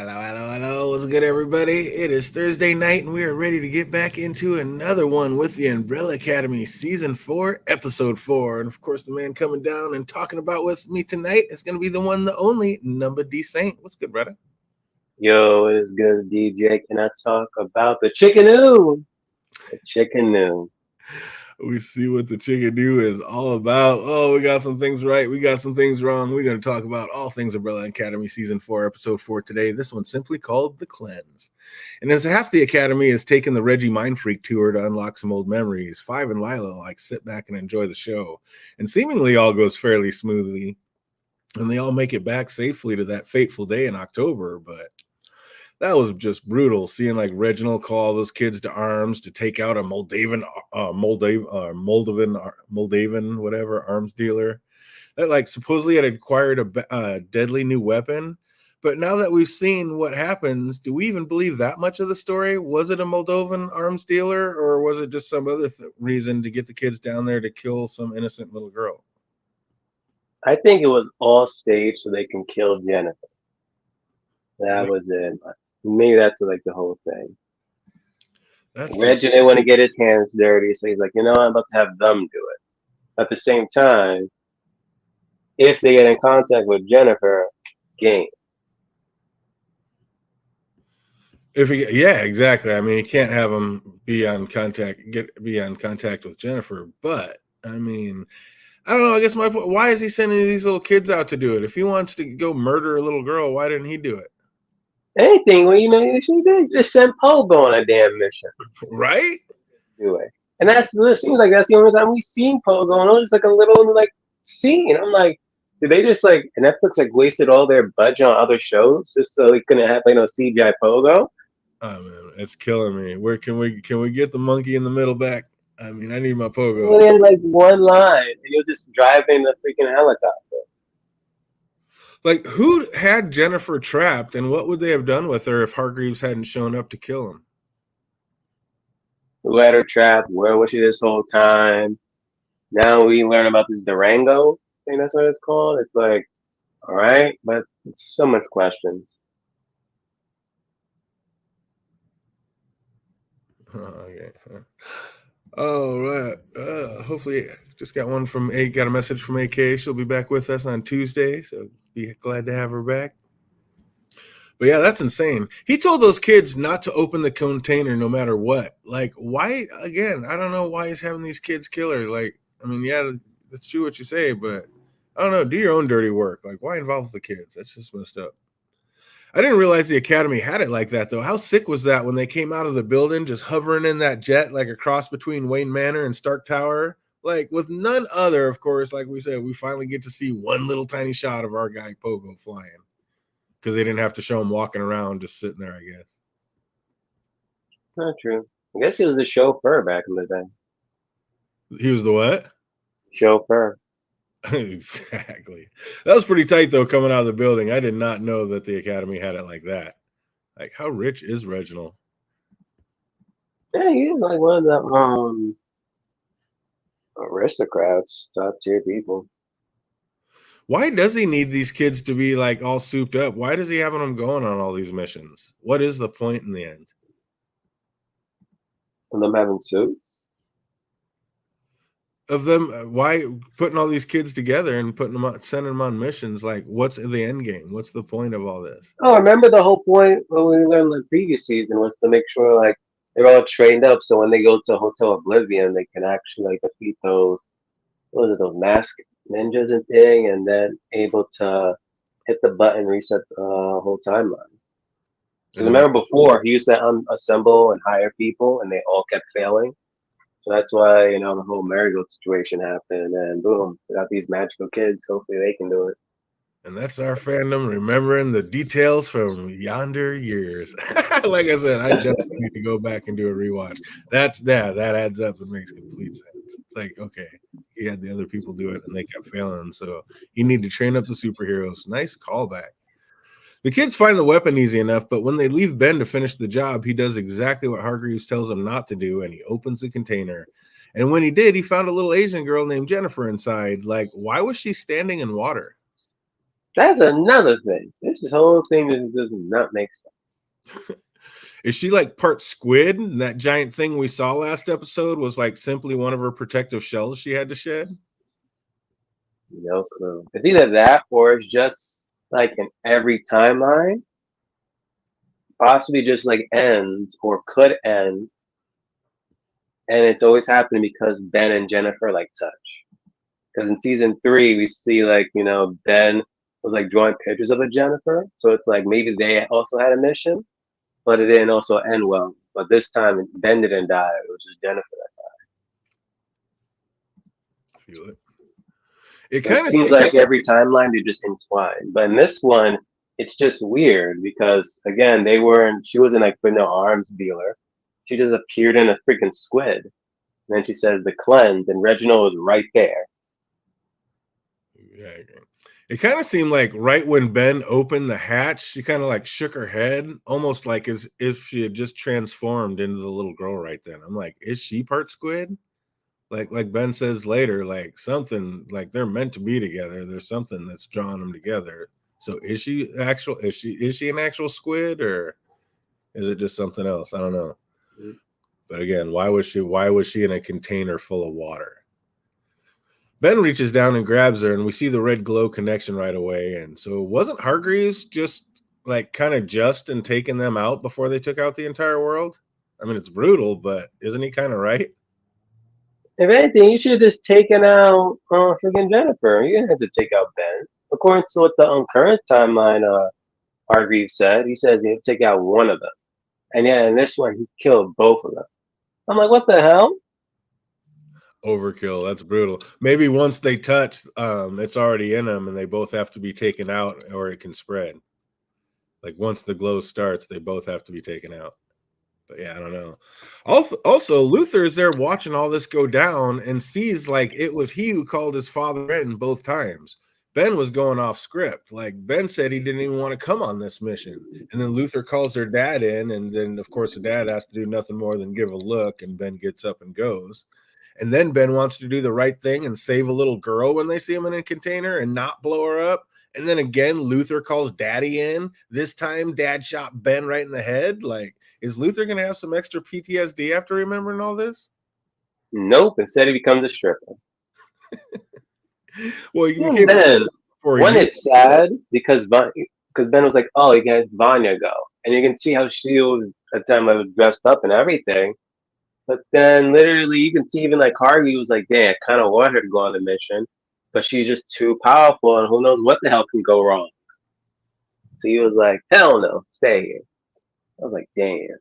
Hello. What's good, everybody? It is Thursday night, and we are ready to get back into another one with the Umbrella Academy Season 4, Episode 4. And of course, the man coming down and talking about with me tonight is going to be the one, the only, Number D Saint. What's good, brother? Yo, it is good, DJ. Can I talk about the chicken? The chicken. We see what the chicken do is all about. Oh, we got some things right. We got some things wrong. We're going to talk about all things Umbrella Academy Season 4, Episode 4 today. This one's simply called The Cleanse. And as half the Academy has taken the Reggie Mind Freak tour to unlock some old memories, Five and Lila sit back and enjoy the show. And seemingly all goes fairly smoothly. And they all make it back safely to that fateful day in October. But that was just brutal, seeing Reginald call those kids to arms to take out a Moldavan, whatever, arms dealer that supposedly had acquired a deadly new weapon. But now that we've seen what happens, do we even believe that much of the story? Was it a Moldovan arms dealer, or was it just some other reason to get the kids down there to kill some innocent little girl? I think it was all staged so they can kill Jennifer. That was it. Maybe that's the whole thing. Reggie didn't want to get his hands dirty, so he's like, I'm about to have them do it. At the same time, if they get in contact with Jennifer, it's game. Yeah, exactly. I mean, you can't have him be on contact with Jennifer, but I mean, I don't know. I guess my point: why is he sending these little kids out to do it? If he wants to go murder a little girl, why didn't he do it? Anything, well, you should just send Pogo on a damn mission, right? Do it, and it seems like that's the only time we've seen Pogo. And it was a little scene. I'm like, did they just Netflix wasted all their budget on other shows just so they couldn't have CGI Pogo? Oh man, it's killing me. Where can we get the monkey in the middle back? I mean, I need my Pogo. Well, in one line, and you're just driving the freaking helicopter. Who had Jennifer trapped, and what would they have done with her if Hargreaves hadn't shown up to kill him? Who had her trapped? Where was she this whole time? Now we learn about this Durango. I think that's what it's called. It's all right, but it's so much questions. Okay. All right. Hopefully, just got a message from AK. She'll be back with us on Tuesday, so be glad to have her back. But yeah, that's insane. He told those kids not to open the container no matter what. Why? Again, I don't know why he's having these kids kill her. I mean, yeah, that's true what you say, but I don't know. Do your own dirty work. Why involve the kids? That's just messed up. I didn't realize the Academy had it like that, though. How sick was that when they came out of the building, just hovering in that jet, a cross between Wayne Manor and Stark Tower? With none other, of course, like we said, we finally get to see one little tiny shot of our guy Pogo flying. Because they didn't have to show him walking around just sitting there, I guess. Not true. I guess he was the chauffeur back in the day. He was the what? Chauffeur. Exactly. That was pretty tight, though, coming out of the building. I did not know that the Academy had it like that. How rich is Reginald? Yeah, he is one of the aristocrats, top tier people. Why does he need these kids to be all souped up? Why does he having them going on all these missions? What is the point in the end? And them having suits? Of them, why putting all these kids together and sending them on missions? What's the end game? What's the point of all this? Oh, remember the whole point when we learned the previous season was to make sure they're all trained up, so when they go to Hotel Oblivion, they can actually defeat those those masked ninjas and thing, and then able to hit the button, reset the whole timeline. So remember before he used to assemble and hire people, and they all kept failing. So that's why the whole Marigold situation happened, and boom, we got these magical kids. Hopefully, they can do it. And that's our fandom remembering the details from yonder years. Like I said, I definitely need to go back and do a rewatch. That adds up and makes complete sense. It's okay, he had the other people do it and they kept failing, so you need to train up the superheroes. Nice callback. The kids find the weapon easy enough, but when they leave Ben to finish the job, he does exactly what Hargreaves tells him not to do, and he opens the container. And when he did, he found a little Asian girl named Jennifer inside. Why was she standing in water? That's another thing. This whole thing does not make sense. Is she like part squid? And that giant thing we saw last episode was like simply one of her protective shells she had to shed? No clue. It's either that or it's just like in every timeline, possibly just like ends or could end, and it's always happening because Ben and Jennifer like touch. Because in season 3, we see like Ben was like drawing pictures of a Jennifer, so it's like maybe they also had a mission, but it didn't also end well. But this time Ben didn't die; it was just Jennifer. Feel it. It So it kind of seems like every timeline they just entwine. But in this one, it's just weird because again, they weren't. She wasn't like with no arms dealer. She just appeared in a freaking squid. And then she says the cleanse, and Reginald was right there. yeah, it kind of seemed like right when Ben opened the hatch, she kind of like shook her head, almost like as if she had just transformed into the little girl right then. I'm like, is she part squid? Like Ben says later, like something like they're meant to be together. There's something that's drawing them together. So is she actual? Is she an actual squid, or is it just something else? I don't know. But again, why was she in a container full of water? Ben reaches down and grabs her, and we see the red glow connection right away. And so wasn't Hargreaves just like kind of just and taking them out before they took out the entire world? I mean, it's brutal, but isn't he kind of right? If anything, you should have just taken out freaking Jennifer. You didn't have to take out Ben. According to what the current timeline Hargreaves said, he says he'll take out one of them. And yeah, in this one, he killed both of them. I'm like, what the hell? Overkill. That's brutal. Maybe once they touch, it's already in them, and they both have to be taken out, or it can spread. Like once the glow starts, they both have to be taken out. But yeah, I don't know. Also, Luther is there watching all this go down and sees like it was he who called his father in both times. Ben was going off script. Like Ben said he didn't even want to come on this mission. And then Luther calls their dad in, and then of course the dad has to do nothing more than give a look, and Ben gets up and goes. And then Ben wants to do the right thing and save a little girl when they see him in a container and not blow her up. And then again, Luther calls daddy in. This time, dad shot Ben right in the head. Like, is Luther going to have some extra PTSD after remembering all this? Nope. Instead, he becomes a stripper. Well, he And became then, before he when knew. it's sad, because Ben was like, oh, you guys, Vanya go. And you can see how she was, at the time, was dressed up and everything. But then, literally, you can see even like Harvey was like, damn, I kind of want her to go on the mission. But she's just too powerful, and who knows what the hell can go wrong. So he was like, hell no, stay here. I was like, damn.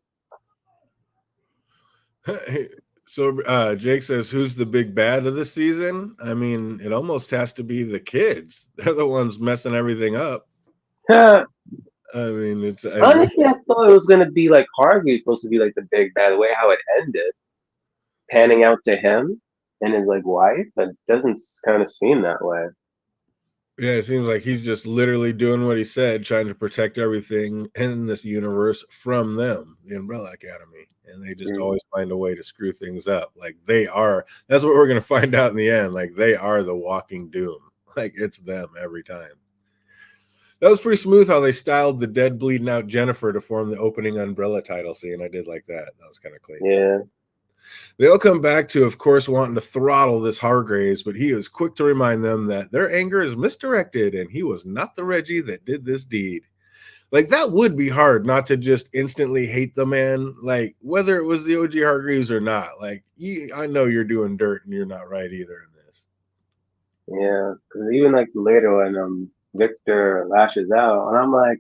So Jake says, who's the big bad of the season? I mean, it almost has to be the kids. They're the ones messing everything up. I mean, Honestly, I thought it was gonna be like Harvey was supposed to be like the big bad. The way how it ended, panning out to him and his like wife, but it doesn't kind of seem that way. yeah, it seems like he's just literally doing what he said, trying to protect everything in this universe from them, the Umbrella Academy. And they just always find a way to screw things up. Like that's what we're going to find out in the end. Like they are the walking doom. Like it's them every time. That was pretty smooth how they styled the dead, bleeding out Jennifer to form the opening Umbrella title scene. I did like that. That was kind of clean. Yeah. They'll come back to, of course, wanting to throttle this Hargraves, but he is quick to remind them that their anger is misdirected and he was not the Reggie that did this deed. Like, that would be hard not to just instantly hate the man, like, whether it was the OG Hargreaves or not. Like, I know you're doing dirt and you're not right either in this. Yeah, because even like later when Victor lashes out, and I'm like,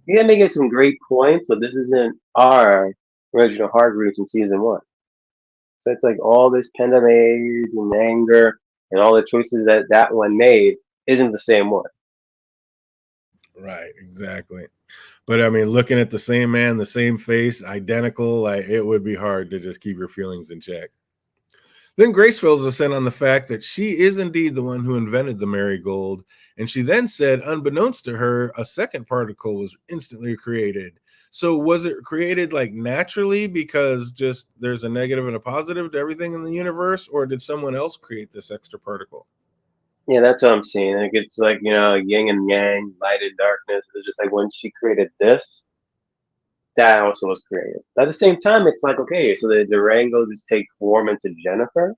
you're making some great points, but this isn't our original Hargreaves from season 1. So it's like all this pent up rage and anger and all the choices that one made isn't the same one. Right, exactly. But I mean, looking at the same man, the same face, identical, like it would be hard to just keep your feelings in check. Then Grace fills us in on the fact that she is indeed the one who invented the marigold. And she then said, unbeknownst to her, a second particle was instantly created. So was it created like naturally because just there's a negative and a positive to everything in the universe, or did someone else create this extra particle? Yeah, that's what I'm seeing. Like it's like, yin and yang, light and darkness. It's just like when she created this, that also was created. At the same time, it's like, okay, so the Durango just take form into Jennifer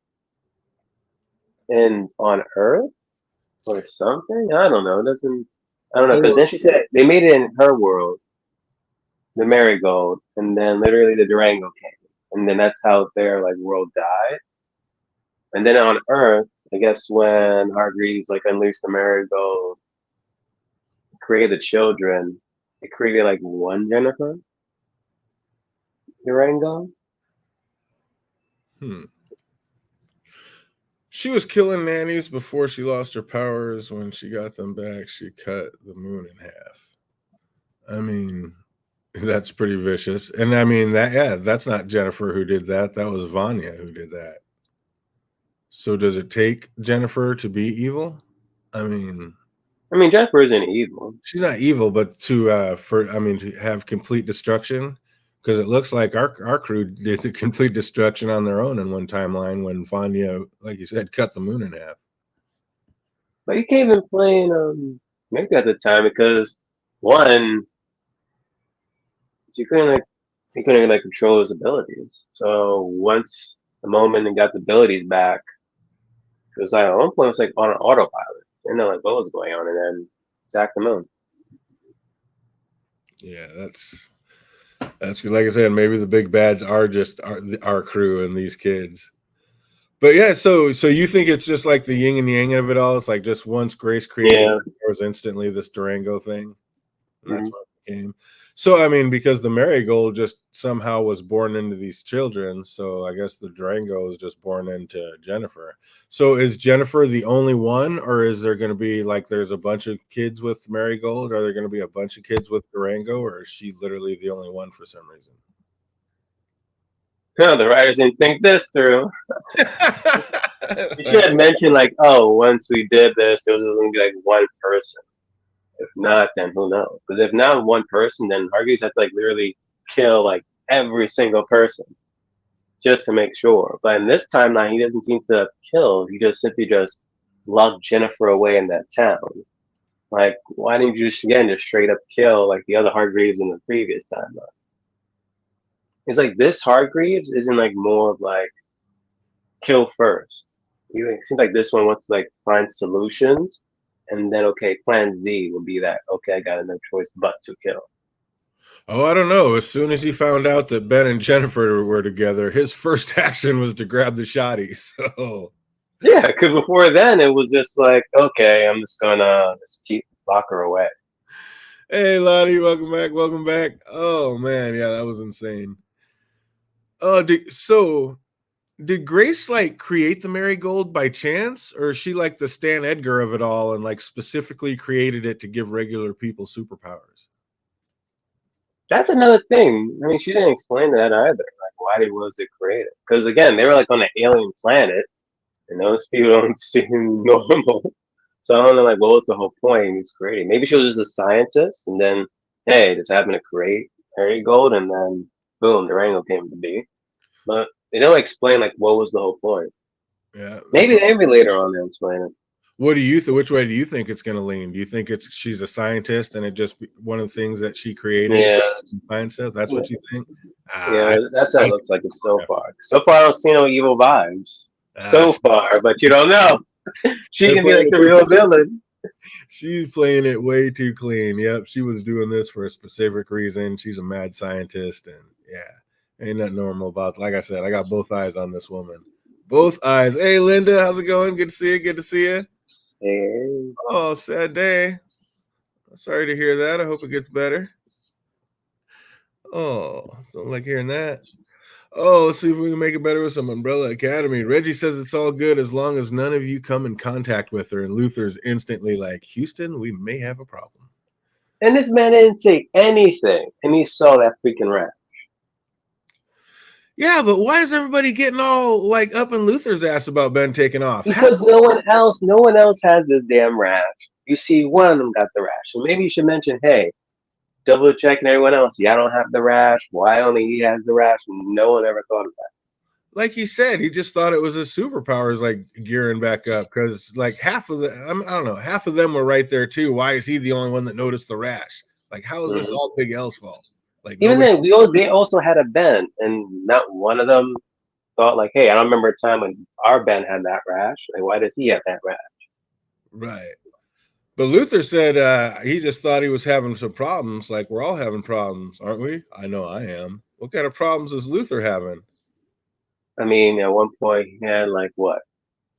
and on Earth or something? I don't know. It doesn't I don't know, because Well, then she said they made it in her world, the marigold, and then literally the Durango came. And then that's how their like world died. And then on Earth, I guess when Hargreaves like unleashed the marigold, created the children, it created like one Jennifer Durango. hmm. She was killing nannies before she lost her powers. When she got them back, she cut the moon in half. I mean, that's pretty vicious. And I mean that's not Jennifer who did that. That was Vanya who did that. So does it take Jennifer to be evil? I mean, I mean, Jennifer isn't evil. she's not evil, but to have complete destruction, because it looks like our crew did the complete destruction on their own in one timeline when Vanya, like you said, cut the moon in half. But he can't even play Mick at the time because one, he couldn't like control his abilities. So once the moment and got the abilities back, it was like at one point it was like on an autopilot. Didn't know like what was going on, and then attacked the moon. Yeah, that's good. Like I said, maybe the big bads are just our crew and these kids. But yeah, so you think it's just like the yin and yang of it all? It's like just once Grace created, Yeah. there was instantly this Durango thing, and that's Mhm. what it became. So I mean, because the marigold just somehow was born into these children, so I guess the Durango is just born into Jennifer. So is Jennifer the only one, or is there going to be like there's a bunch of kids with marigold? Are there going to be a bunch of kids with Durango, or is she literally the only one for some reason? The writers didn't think this through. You should have mentioned like, oh, once we did this, it was going to be like one person. If not, then who knows? Because if not one person, then Hargreaves had to like literally kill like every single person just to make sure. But in this timeline, he doesn't seem to have killed. He just simply just locked Jennifer away in that town. Like, why didn't you just straight up kill like the other Hargreaves in the previous timeline? It's like this Hargreaves isn't like more of like kill first. It seems like this one wants to like find solutions, and then okay, Plan Z will be that okay, I got no choice but to kill. Oh, I don't know. As soon as he found out that Ben and Jennifer were together, his first action was to grab the shotty. So, Yeah, because before then it was just like okay, I'm just gonna just keep lock her away. hey, Lottie, welcome back. Welcome back. Oh man, yeah, that was insane. So did Grace like create the marigold by chance, or is she like the Stan Edgar of it all and like specifically created it to give regular people superpowers? That's another thing. I mean, she didn't explain that either. Like, why was it created? Because again, they were like on an alien planet, and those people don't seem normal. So I don't know, like, what was the whole point he was creating? Maybe she was just a scientist, and then, hey, just happened to create Harry Gold, and then boom, Durango came to be. But they don't explain like what was the whole point. Yeah, that's Maybe later on they'll explain it. what do you think? Which way do you think it's going to lean? Do you think it's she's a scientist and it just one of the things that she created? Yeah, Science stuff. That's yeah, what you think? yeah. That's how I it looks like it so far. So far, I don't see no evil vibes. ah, So far, but you don't know. She they're can be playing like the it, real villain. she's playing it way too clean. Yep, she was doing this for a specific reason. She's a mad scientist, and yeah, ain't nothing normal about. Like I said, I got both eyes on this woman. Both eyes. Hey, Linda, how's it going? Good to see you. Good to see you. Hey. Oh, sad day. Sorry to hear that. I hope it gets better. Oh, don't like hearing that. Oh, let's see if we can make it better with some Umbrella Academy. Reggie says it's all good as long as none of you come in contact with her. And Luther's instantly like, Houston, we may have a problem. And this man didn't say anything, and he saw that freaking rat. Yeah, but why is everybody getting all like up in Luther's ass about Ben taking off? Because no one else has this damn rash. You see, one of them got the rash, so maybe you should mention, hey, double checking everyone else. Yeah, I don't have the rash. Why only he has the rash? No one ever thought of that. like he said, he just thought it was his superpowers like gearing back up because like half of the I don't know, half of them were right there too. Why is he the only one that noticed the rash? Like, how is this Hmm. all Big L's fault? Like Even nobody then, else. they also had a band, and not one of them thought like, "Hey, I don't remember a time when our band had that rash. Like, why does he have that rash?" Right. But Luther said he just thought he was having some problems. Like we're all having problems, aren't we? I know I am. What kind of problems is Luther having? I mean, at one point he had like what,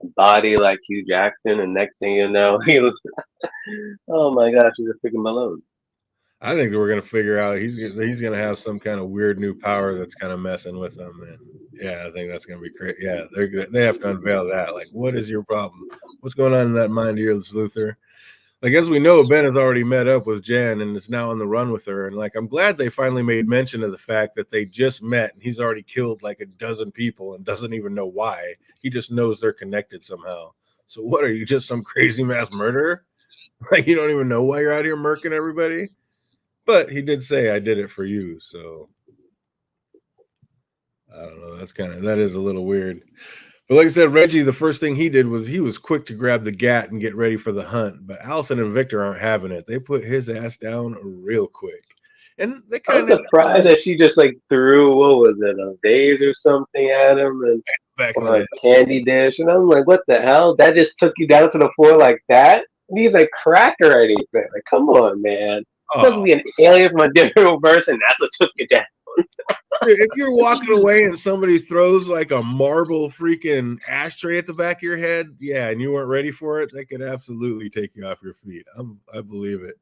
a body like Hugh Jackson, and next thing you know, he was, oh my gosh, he's a freaking balloon. I think that we're gonna figure out he's gonna have some kind of weird new power that's kind of messing with him, and yeah, I think that's gonna be crazy. Yeah, they have to unveil that. Like, what is your problem? What's going on in that mind of yours, Luther? Like as we know, Ben has already met up with Jen and is now on the run with her. And like I'm glad they finally made mention of the fact that they just met and he's already killed like a dozen people and doesn't even know why. He just knows they're connected somehow. So what are you, just some crazy mass murderer? Like you don't even know why you're out here murking everybody? But he did say I did it for you. So I don't know. That is a little weird. But like I said, Reggie, the first thing he did was he was quick to grab the gat and get ready for the hunt. But Allison and Victor aren't having it. They put his ass down real quick. And they I'm kind of surprised that she just like threw, what was it, a vase or something at him, and back of or the a candy dish, and I'm like, what the hell? That just took you down to the floor like that? You need like crack or anything? Like, come on, man. Supposed to oh, be an alien from a different universe, and that's what took you down. if you're walking away and somebody throws like a marble freaking ashtray at the back of your head, yeah, and you weren't ready for it, that could absolutely take you off your feet. I believe it.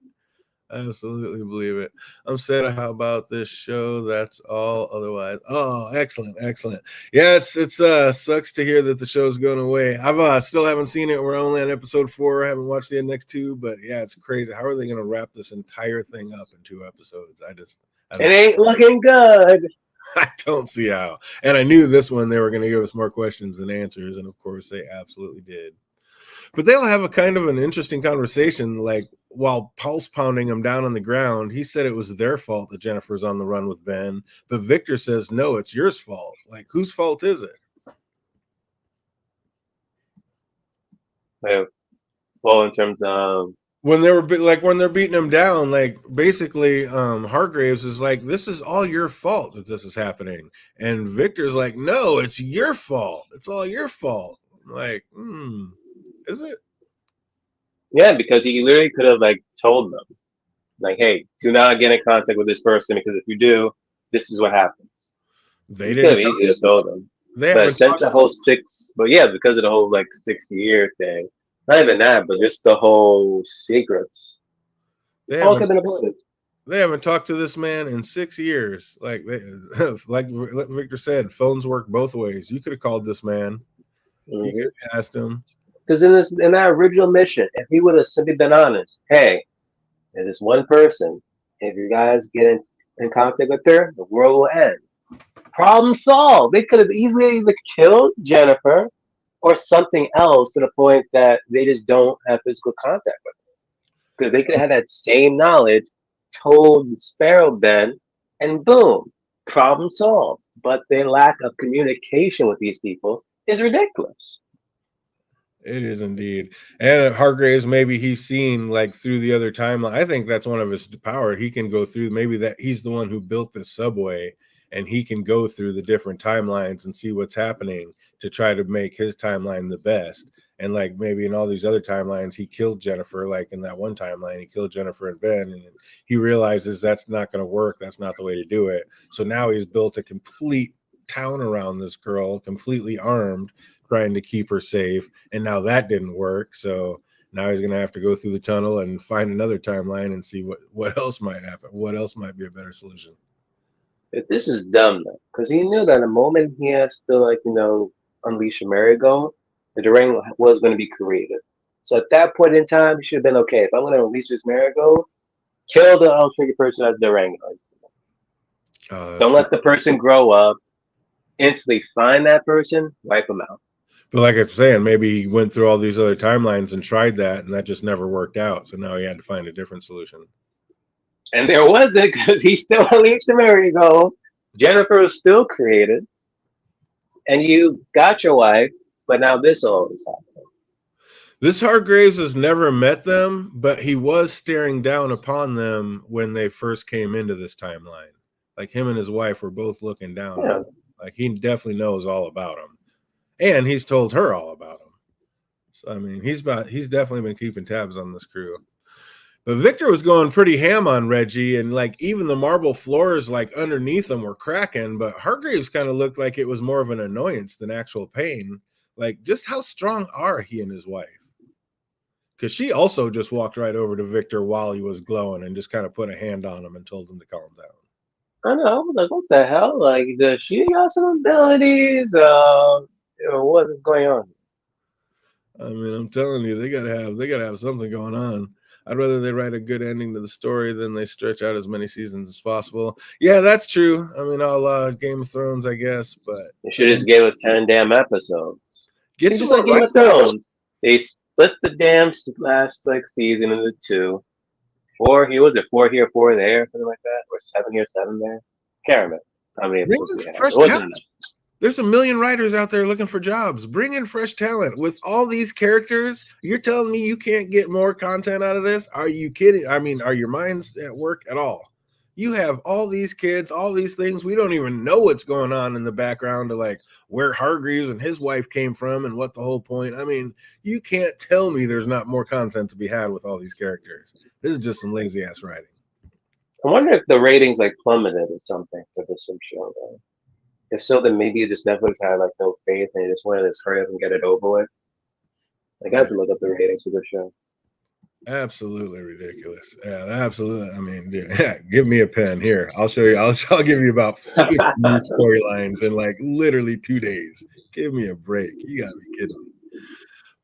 I absolutely believe it. I'm sad how about this show. That's all. Otherwise, oh, excellent, excellent. Yeah, it's sucks to hear that the show's going away. I've still haven't seen it. We're only on episode 4. I haven't watched the next 2, but yeah, it's crazy. How are they going to wrap this entire thing up in 2 episodes? I It don't, ain't looking good. I don't see how. And I knew this one they were going to give us more questions than answers, and of course they absolutely did. But they'll have a kind of an interesting conversation. Like while pulse pounding him down on the ground, he said it was their fault that Jennifer's on the run with Ben. But Victor says, no, it's yours fault. Like, whose fault is it? Like, well, in terms of, When when they're beating him down, like basically Hargraves is like, this is all your fault that this is happening. And Victor's like, no, it's your fault. It's all your fault. I'm like, is it? yeah, because he literally could have like told them, like, hey, do not get in contact with this person because if you do, this is what happens. They He could have didn't easily told them. they But haven't since talked the whole but yeah, because of the whole like 6 year thing, not even that, but just the whole secrets, they all haven't could have been avoided. They haven't talked to this man in 6 years. Like like Victor said, phones work both ways. You could have called this man. You could have asked him. Because in that original mission, if he would have simply been honest, hey, there's this one person. If you guys get in contact with her, the world will end. Problem solved. They could have easily either killed Jennifer or something else to the point that they just don't have physical contact with her. Because they could have had that same knowledge, told Sparrow Ben, and boom, problem solved. But their lack of communication with these people is ridiculous. It is indeed. And Hargraves, maybe he's seen like through the other timeline. I think that's one of his power. He can go through, maybe that he's the one who built this subway and he can go through the different timelines and see what's happening to try to make his timeline the best. And like maybe in all these other timelines, he killed Jennifer. Like in that one timeline, he killed Jennifer and Ben, and he realizes that's not going to work. That's not the way to do it. So now he's built a complete town around this girl, completely armed, trying to keep her safe. And now that didn't work. So now he's going to have to go through the tunnel and find another timeline and see what else might happen. What else might be a better solution? But this is dumb though, because he knew that the moment he has to unleash a merry-go, the Durango was going to be created. So at that point in time, he should have been okay. If I'm going to release this merry-go, kill the trigger person as Durango. That's Don't true. let the person grow up. Instantly find that person, wipe them out. But like I was saying, maybe he went through all these other timelines and tried that, and that just never worked out. So now he had to find a different solution. And there wasn't because he still unleashed the merry-go. Jennifer was still created. and you got your wife, but now this all is happening. This Hargraves has never met them, but he was staring down upon them when they first came into this timeline. Like him and his wife were both looking down on him. Like he definitely knows all about him, and he's told her all about him. So I mean, he's definitely been keeping tabs on this crew. But Victor was going pretty ham on Reggie, and like even the marble floors like underneath him were cracking. But Hargraves kind of looked like it was more of an annoyance than actual pain. Like, just how strong are he and his wife? Because she also just walked right over to Victor while he was glowing and just kind of put a hand on him and told him to calm down. I know. I was like, what the hell? Like, does she got some abilities? What is going on? I mean, I'm telling you, they gotta have something going on. I'd rather they write a good ending to the story than they stretch out as many seasons as possible. Yeah, that's true. I mean, I'll Game of Thrones, I guess, but They should just give us 10 damn episodes. get See, some just like more Game of Thrones, they split the damn last like season into two. 4 here, was it 4 here, 4 there, something like that, or 7 here, 7 there? Can't remember how many Bring episodes in we had. fresh It wasn't talent. enough. There's a million writers out there looking for jobs. Bring in fresh talent. With all these characters, you're telling me you can't get more content out of this? Are you kidding? I mean, are your minds at work at all? You have all these kids, all these things. We don't even know what's going on in the background of like where Hargreaves and his wife came from and what the whole point. I mean, you can't tell me there's not more content to be had with all these characters. This is just some lazy ass writing. I wonder if the ratings like plummeted or something for this show. Though. If so, then maybe just Netflix had like no faith and they just wanted to just hurry up and get it over with. I got to look up the ratings for the show. Absolutely ridiculous. Yeah, absolutely. I mean, dude, yeah, give me a pen here. I'll show you. I'll give you about 50 new storylines in like literally 2 days. Give me a break. You gotta be kidding me.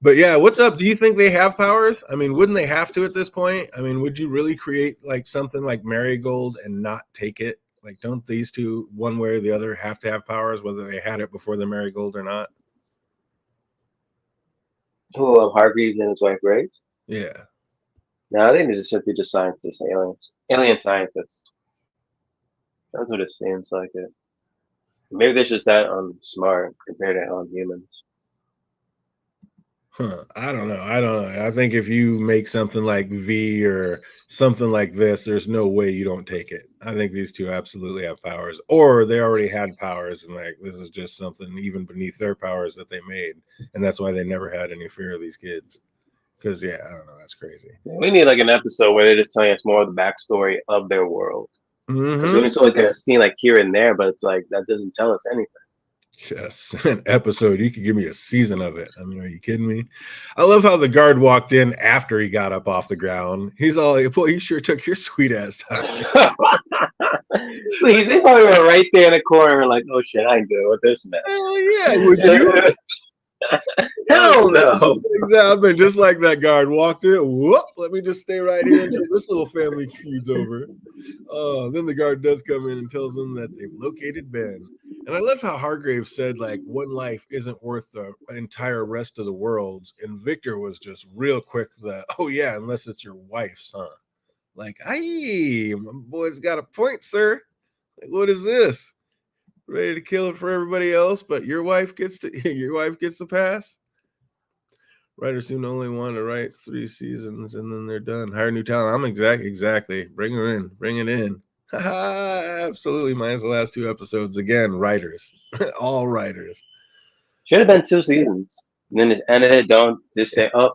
But yeah, what's up? Do you think they have powers? I mean, wouldn't they have to at this point? I mean, would you really create like something like Marigold and not take it? Like, don't these two, one way or the other, have to have powers, whether they had it before the Marigold or not? Who, Hargreaves and his wife Grace? Yeah. No, I think they're just simply just scientists, alien scientists. That's what it seems like. It. Maybe they're just that smart compared to humans. I don't know. I think if you make something like V or something like this, there's no way you don't take it. I think these two absolutely have powers, or they already had powers, and like this is just something even beneath their powers that they made, and that's why they never had any fear of these kids. Because yeah, I don't know, that's crazy. We need like an episode where they're just telling us more of the backstory of their world. Mm-hmm. We only saw like a scene like here and there, but it's like that doesn't tell us anything. Just an episode. You could give me a season of it. I mean, are you kidding me? I love how the guard walked in after he got up off the ground. He's all like, boy, you sure took your sweet ass time. Please, they probably were right there in the corner, like, oh shit, I ain't good with this mess. Hell yeah, would you? Hell no. Exactly. Just like that guard walked in. Whoop, let me just stay right here until this little family feud's over. Then the guard does come in and tells them that they've located Ben. And I loved how Hargraves said, like, one life isn't worth the entire rest of the world's. And Victor was just real quick oh, yeah, unless it's your wife's, huh? Like, aye, my boy's got a point, sir. Like, what is this? Ready to kill it for everybody else, but your wife gets the pass? Writers soon only want to write 3 seasons and then they're done. Hire new talent. I'm exactly. Bring her in. Bring it in. Absolutely. Minus the last 2 episodes. Again, writers. All writers. Should have been 2 seasons. And then just ended it. Don't just say, oh,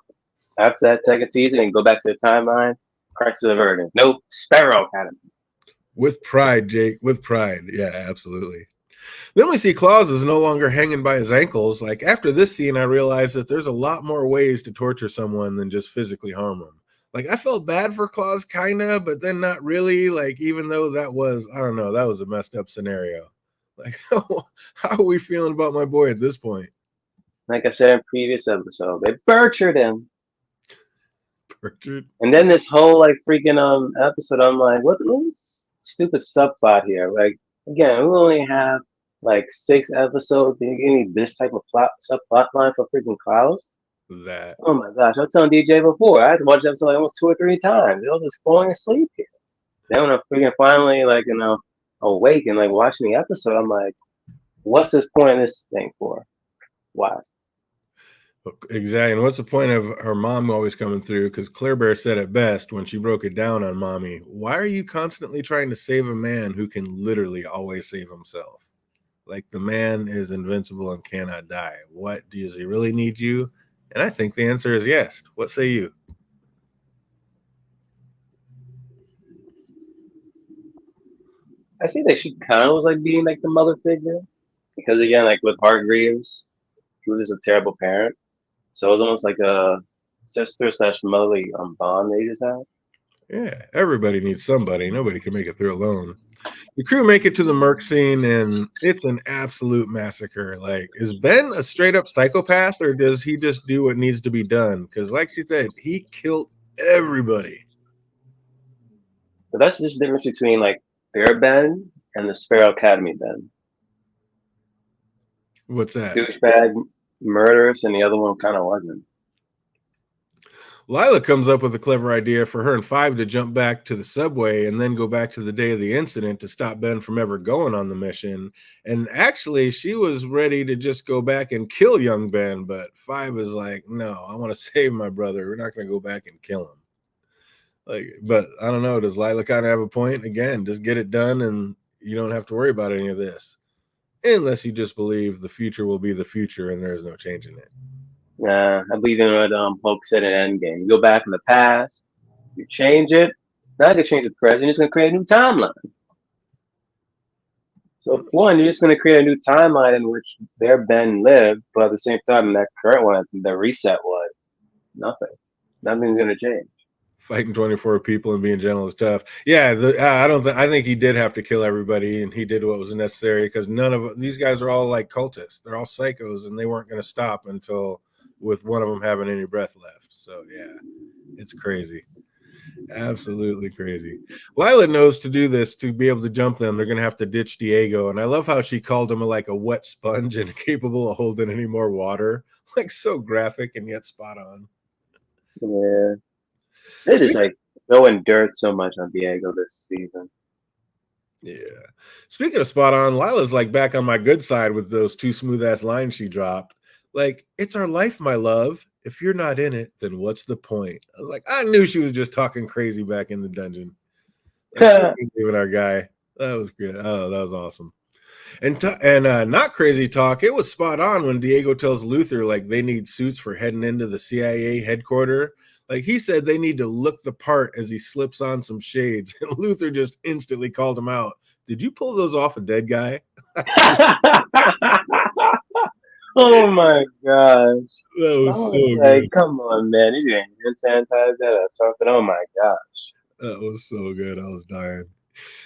after that second season and go back to the timeline. Crisis averted. Nope. Sparrow Academy. With pride, Jake. With pride. Yeah, absolutely. Then we see Claus is no longer hanging by his ankles. Like after this scene, I realized that there's a lot more ways to torture someone than just physically harm them. Like I felt bad for Claus kinda, but then not really. Like even though that was, I don't know, that was a messed up scenario. Like how are we feeling about my boy at this point? Like I said in previous episode, they butchered him. Butchered? And then this whole like freaking episode, I'm like, what is stupid subplot here? Like again, we only have like 6 episodes. You need this type of subplot line for freaking Klaus? That. Oh my gosh, I was telling DJ before. I had to watch the episode like almost 2 or 3 times. They were just falling asleep here. Then when I freaking finally like awake and like watching the episode, I'm like, What's this point in this thing for? Why? Exactly. And what's the point of her mom always coming through? Because Claire Bear said it best when she broke it down on Mommy. Why are you constantly trying to save a man who can literally always save himself? Like the man is invincible and cannot die. What does he really need you? And I think the answer is yes. What say you? I see that she kind of was like being like the mother figure because again, like with Hargreaves, he was just a terrible parent. So it was almost like a sister slash motherly bond they just had. Yeah, everybody needs somebody. Nobody can make it through alone. The crew make it to the Merc scene, and it's an absolute massacre. Like, is Ben a straight up psychopath, or does he just do what needs to be done? Because, like she said, he killed everybody. But that's just the difference between like Bear Ben and the Sparrow Academy Ben. What's that? Douchebag, murderous, and the other one kind of wasn't. Lila comes up with a clever idea for her and Five to jump back to the subway and then go back to the day of the incident to stop Ben from ever going on the mission. And actually, she was ready to just go back and kill young Ben, but Five is like, no, I want to save my brother. We're not going to go back and kill him. Like, but I don't know. Does Lila kind of have a point? Again, just get it done and you don't have to worry about any of this. Unless you just believe the future will be the future and there's no changing it. Nah, I believe in what Hulk said in Endgame. You go back in the past, you change it. Not gonna change the present. You're just gonna create a new timeline. So, for one, you're just gonna create a new timeline in which their Ben lived, but at the same time, in that current one, the reset was nothing. Nothing's gonna change. Fighting 24 people and being gentle is tough. Yeah, I don't think I think he did have to kill everybody, and he did what was necessary because none of these guys are all like cultists. They're all psychos, and they weren't going to stop until with one of them having any breath left. So yeah, it's crazy, absolutely crazy. Lila knows to do this to be able to jump them. They're going to have to ditch Diego, and I love how she called him like a wet sponge and incapable of holding any more water. Like so graphic and yet spot on. Yeah, they just like throwing dirt so much on Diego this season. Yeah. Speaking of spot on, Lila's like back on my good side with those two smooth ass lines she dropped. Like, it's our life, my love. If you're not in it, then what's the point? I was like, I knew she was just talking crazy back in the dungeon. Like, so good giving our guy. That was good. Oh, that was awesome. And not crazy talk. It was spot on when Diego tells Luther like they need suits for heading into the CIA headquarters. Like he said, they need to look the part as he slips on some shades. And Luther just instantly called him out. Did you pull those off a dead guy? Oh my gosh! That I was so was like, good. come on, man, you didn't hand sanitize that or something. Oh my gosh! That was so good. I was dying.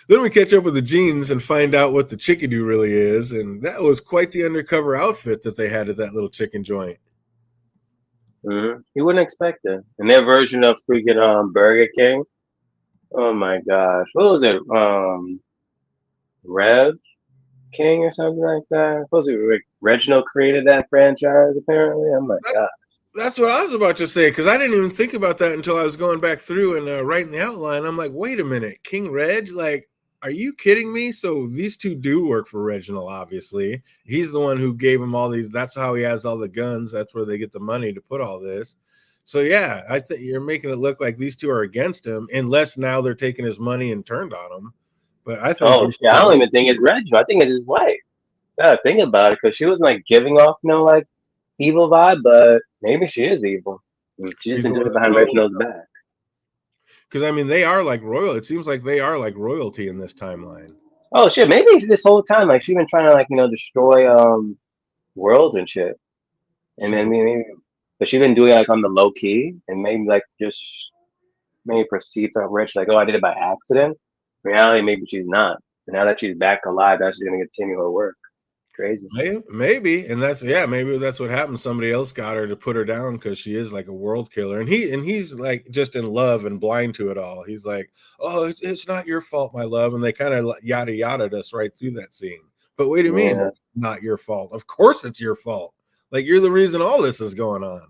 Then we catch up with the Jeans and find out what the chickadee really is. And that was quite the undercover outfit that they had at that little chicken joint. You wouldn't expect it. And their version of freaking Burger King. Oh my gosh, what was it? Rev King or something like that. Supposed to be Reginald created that franchise. Apparently, oh my god. That's what I was about to say because I didn't even think about that until I was going back through and writing the outline. I'm like, wait a minute, King Reg? Like, are you kidding me? So these two do work for Reginald, obviously. He's the one who gave him all these. That's how he has all the guns. That's where they get the money to put all this. So yeah, I think you're making it look like these two are against him, unless now they're taking his money and turned on him. But I think Oh these shit! I two don't even think it's Reginald. I think it's his wife. Gotta think about it because she wasn't like giving off no like evil vibe, but maybe she is evil. She's he's been the one doing it that's behind following. Reginald's back. Because I mean, they are like royal. It seems like they are like royalty in this timeline. Oh shit! Maybe this whole time like she's been trying to like destroy worlds and shit. And She's then maybe, but she's been doing it like on the low key and maybe like just maybe perceived of rich like, oh, I did it by accident. In reality, maybe she's not. And now that she's back alive, now she's gonna continue her work. Crazy. Maybe, and maybe that's what happened. Somebody else got her to put her down because she is like a world killer, and he's like just in love and blind to it all. He's like, "Oh, it's not your fault, my love," and they kind of yada yada us right through that scene. But wait a minute, Yeah. it's not your fault. Of course, it's your fault. Like you're the reason all this is going on.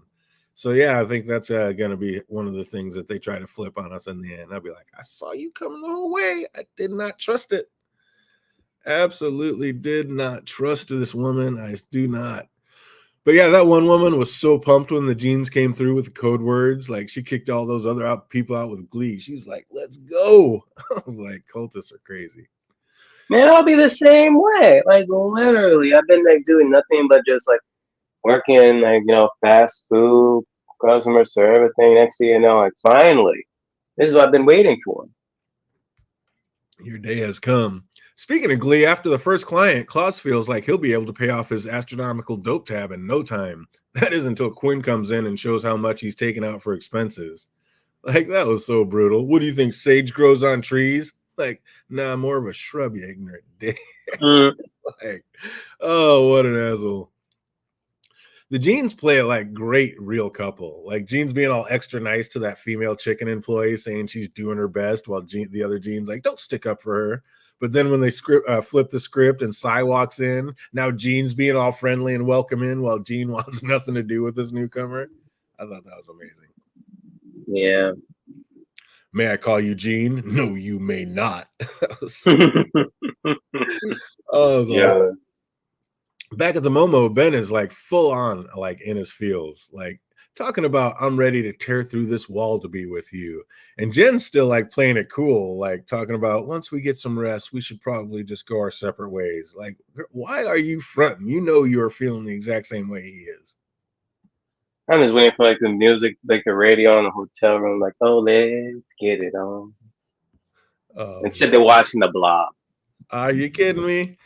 So yeah, I think that's going to be one of the things that they try to flip on us in the end. I'll be like, I saw you coming the whole way. I did not trust it. Absolutely did not trust this woman. I do not. But yeah, that one woman was so pumped when the jeans came through with the code words. Like she kicked all those other people out with glee. She was like, "Let's go!" I was like, "Cultists are crazy." Man, I'll be the same way. Like literally, I've been like doing nothing but just like working like fast food, customer service thing. Next thing you know, like finally, this is what I've been waiting for. Your day has come. Speaking of glee, after the first client, Klaus feels like he'll be able to pay off his astronomical dope tab in no time. That is until Quinn comes in and shows how much he's taken out for expenses. Like, that was so brutal. What do you think? Sage grows on trees? Like, nah, more of a shrub, you ignorant dick. Mm. Like, oh, what an asshole. The Jeans play it like great real couple. Like Jeans being all extra nice to that female chicken employee, saying she's doing her best, while the other Jeans like don't stick up for her. But then when they flip the script and Cy walks in, now Jeans being all friendly and welcoming, while Gene wants nothing to do with this newcomer. I thought that was amazing. Yeah. May I call you Gene? No, you may not. Oh, it was Yeah. awesome. Back at the Momo, Ben is like full on, like in his feels, like talking about I'm ready to tear through this wall to be with you. And Jen's still like playing it cool, like talking about once we get some rest, we should probably just go our separate ways. Like, why are you fronting? You know you are feeling the exact same way he is. I'm just waiting for like the music, like the radio in the hotel room, like, oh, let's get it on. Instead, they're watching the Blob. Are you kidding me?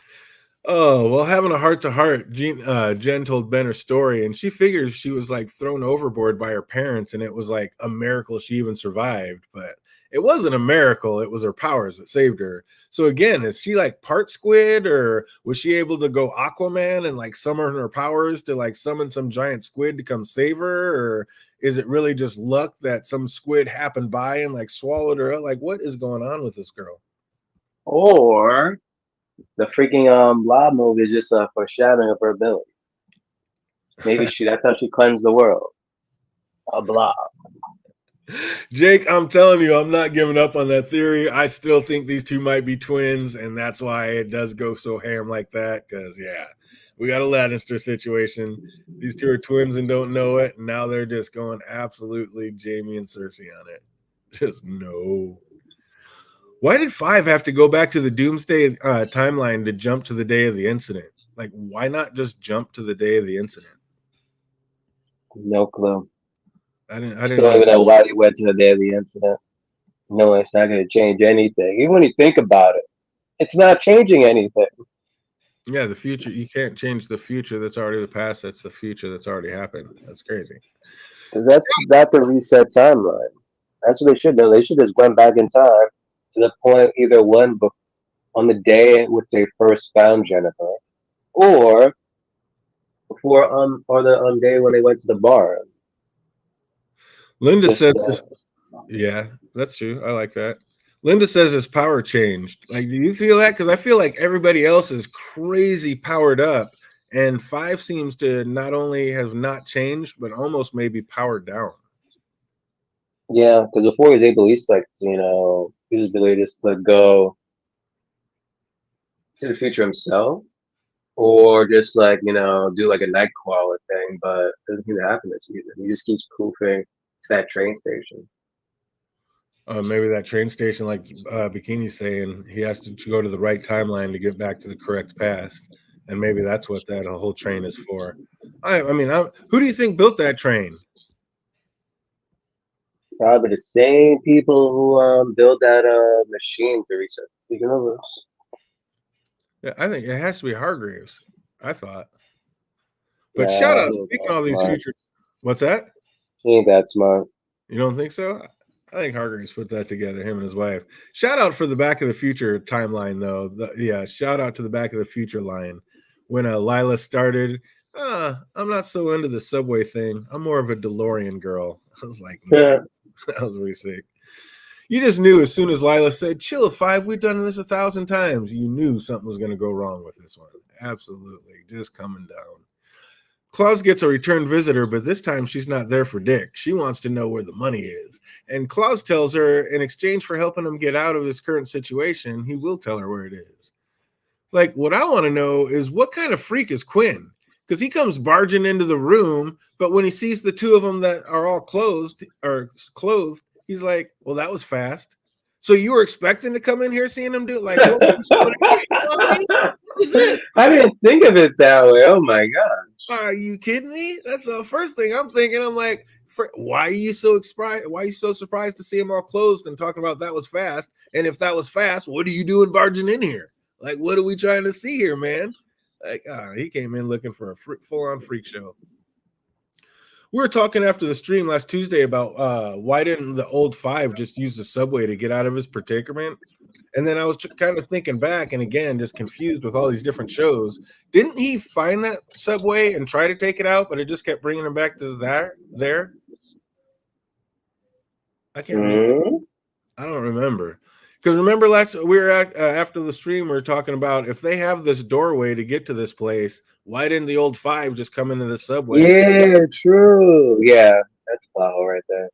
Oh, well, having a heart to heart, Jen told Ben her story, and she figures she was like thrown overboard by her parents, and it was like a miracle she even survived. But it wasn't a miracle, it was her powers that saved her. So, again, is she like part squid, or was she able to go Aquaman and like summon her powers to like summon some giant squid to come save her? Or is it really just luck that some squid happened by and like swallowed her up? Like, what is going on with this girl? Or the freaking Blob movie is just a foreshadowing of her ability. Maybe that's how she cleansed the world. A Blob. Jake, I'm telling you, I'm not giving up on that theory. I still think these two might be twins, and that's why it does go so ham like that. Because, yeah, we got a Lannister situation. These two are twins and don't know it, and now they're just going absolutely Jamie and Cersei on it. Just no. Why did Five have to go back to the Doomsday timeline to jump to the day of the incident? Like, why not just jump to the day of the incident? No clue. I didn't Still don't even know why he went to the day of the incident. No, it's not going to change anything. Even when you think about it, it's not changing anything. Yeah, the future. You can't change the future that's already the past. That's the future that's already happened. That's crazy. Because that's the reset timeline. That's what they should do. They should just went back in time to the point either one on the day which they first found Jennifer, or before or the day when they went to the bar. Linda Just says, yeah, that's true. I like that. Linda says his power changed. Like, do you feel that? Because I feel like everybody else is crazy powered up, and Five seems to not only have not changed, but almost maybe powered down. yeah, because before he was able, he's like use his ability to just let go to the future himself, or just like do like a Nightcrawler thing, but it doesn't seem to happen this season. He just keeps poofing to that train station. Maybe that train station, like Bikini's saying, he has to go to the right timeline to get back to the correct past, and maybe that's what that whole train is for. I mean, who do you think built that train? Probably the same people who build that machine to reset the universe. Yeah, I think it has to be Hargreaves. I thought. But shout Nah, out, he ain't speaking that of all these smart. future, what's that? He ain't that smart. You don't think so? I think Hargreaves put that together, him and his wife. Shout out for the Back of the Future timeline, though. Yeah, shout out to the Back of the Future line. When Lila started, I'm not so into the subway thing. I'm more of a DeLorean girl. I was like, nice. That was really sick. You just knew as soon as Lila said, chill, Five, we've done this 1,000 times. You knew something was going to go wrong with this one. Absolutely. Just coming down. Claus gets a return visitor, but this time she's not there for Dick. She wants to know where the money is. And Claus tells her in exchange for helping him get out of his current situation, he will tell her where it is. Like, what I want to know is what kind of freak is Quinn? Because he comes barging into the room, but when he sees the two of them that are all clothed, he's like, "Well, that was fast." So you were expecting to come in here seeing him do it? Like, what was he doing in here? You know what I mean? What is this? I didn't think of it that way. Oh my gosh. Are you kidding me? That's the first thing I'm thinking. I'm like, why are you so surprised? Why are you so surprised to see him all closed and talking about that was fast? And if that was fast, what are you doing barging in here? Like, what are we trying to see here, man? Like, he came in looking for a full-on freak show. We were talking after the stream last Tuesday about why didn't the old five just use the subway to get out of his predicament? And then I was kind of thinking back, and again, just confused with all these different shows. Didn't he find that subway and try to take it out, but it just kept bringing him back to there? I can't remember. I don't remember. Because remember we were after the stream, we were talking about if they have this doorway to get to this place, why didn't the old five just come into the subway? Yeah, true. Yeah, that's a plot hole right there.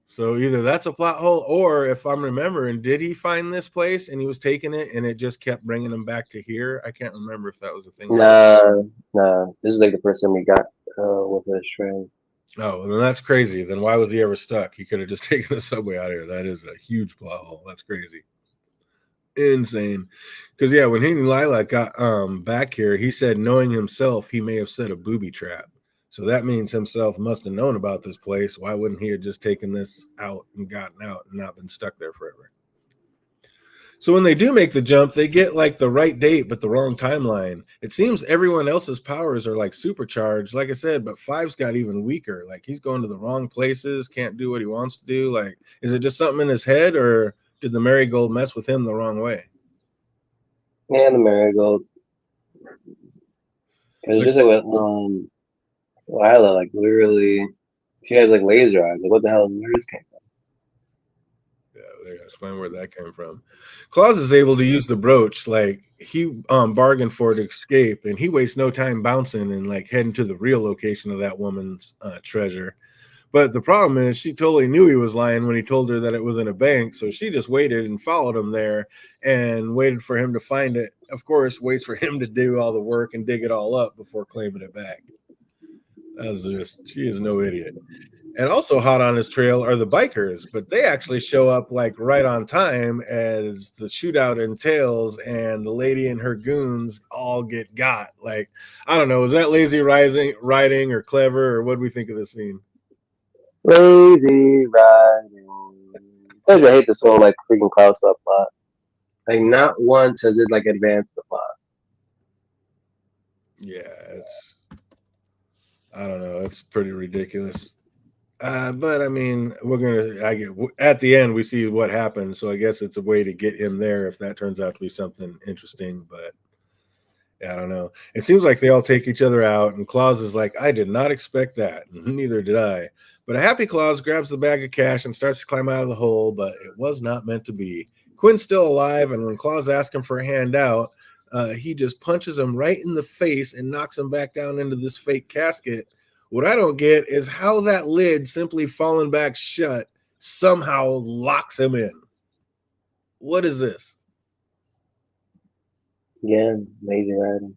So either that's a plot hole, or if I'm remembering, did he find this place and he was taking it and it just kept bringing him back to here? I can't remember if that was a thing. Nah. This is like the first time we got with this train. Oh, then that's crazy. Then why was he ever stuck? He could have just taken the subway out of here. That is a huge plot hole. That's crazy. Insane. Because yeah, when he and Lilac got back here, he said knowing himself, he may have set a booby trap. So that means himself must have known about this place. Why wouldn't he have just taken this out and gotten out and not been stuck there forever? So when they do make the jump, they get like the right date, but the wrong timeline. It seems everyone else's powers are like supercharged, like I said, but Five's got even weaker. Like he's going to the wrong places, can't do what he wants to do. Like, is it just something in his head, or did the marigold mess with him the wrong way? Yeah, the marigold. It was just like with Lila, like literally, she has like laser eyes. Like, what the hell? Where this came from? Yeah, explain where that came from. Claus is able to use the brooch, like he bargained for it to escape, and he wastes no time bouncing and like heading to the real location of that woman's treasure. But the problem is she totally knew he was lying when he told her that it was in a bank. So she just waited and followed him there and waited for him to find it. Of course, waits for him to do all the work and dig it all up before claiming it back. She is no idiot. And also hot on his trail are the bikers, but they actually show up like right on time as the shootout entails and the lady and her goons all get got. Like, I don't know, is that lazy writing or clever, or what do we think of this scene? Lazy riding. I hate this whole like freaking Klaus plot. Like not once has it like advanced the plot. Yeah, I don't know, it's pretty ridiculous. But I mean, at the end we see what happens, so I guess it's a way to get him there if that turns out to be something interesting. But I don't know. It seems like they all take each other out, and Claus is like, I did not expect that. Neither did I. But a happy Claus grabs the bag of cash and starts to climb out of the hole, but it was not meant to be. Quinn's still alive, and when Claus asks him for a handout, he just punches him right in the face and knocks him back down into this fake casket. What I don't get is how that lid simply falling back shut somehow locks him in. What is this? Yeah, lazy riding.